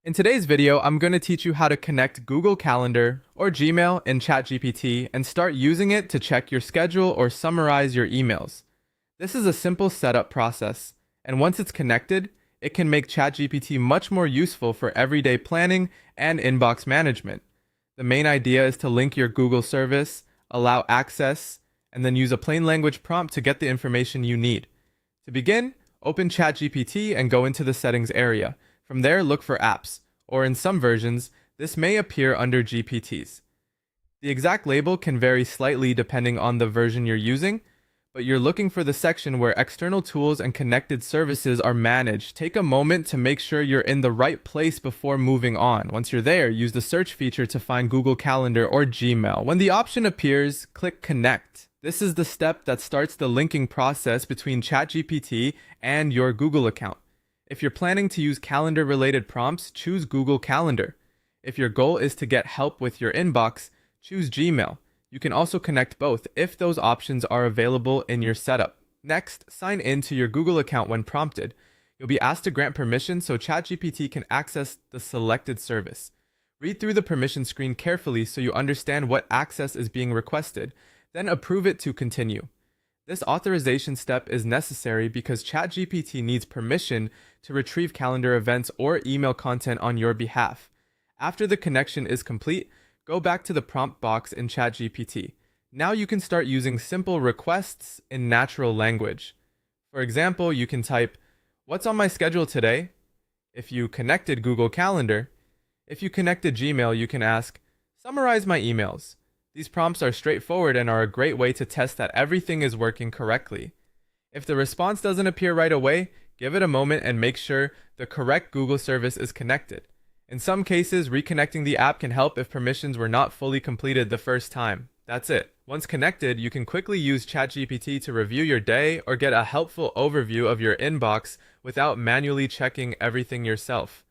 In today's video, I'm going to teach you how to connect Google Calendar or Gmail in ChatGPT and start using it to check your schedule or summarize your emails. This is a simple setup process, and once it's connected, it can make ChatGPT much more useful for everyday planning and inbox management. The main idea is to link your Google service, allow access, and then use a plain language prompt to get the information you need. To begin, open ChatGPT and go into the settings area. From there, look for apps, or in some versions, this may appear under GPTs. The exact label can vary slightly depending on the version you're using, but you're looking for the section where external tools and connected services are managed. Take a moment to make sure you're in the right place before moving on. Once you're there, use the search feature to find Google Calendar or Gmail. When the option appears, click Connect. This is the step that starts the linking process between ChatGPT and your Google account. If you're planning to use calendar-related prompts, choose Google Calendar. If your goal is to get help with your inbox, choose Gmail. You can also connect both if those options are available in your setup. Next, sign in to your Google account when prompted. You'll be asked to grant permission so ChatGPT can access the selected service. Read through the permission screen carefully so you understand what access is being requested, then approve it to continue. This authorization step is necessary because ChatGPT needs permission to retrieve calendar events or email content on your behalf. After the connection is complete, go back to the prompt box in ChatGPT. Now you can start using simple requests in natural language. For example, you can type, "What's on my schedule today?" If you connected Google Calendar. If you connected Gmail, you can ask, "Summarize my emails." These prompts are straightforward and are a great way to test that everything is working correctly. If the response doesn't appear right away, give it a moment and make sure the correct Google service is connected. In some cases, reconnecting the app can help if permissions were not fully completed the first time. That's it. Once connected, you can quickly use ChatGPT to review your day or get a helpful overview of your inbox without manually checking everything yourself.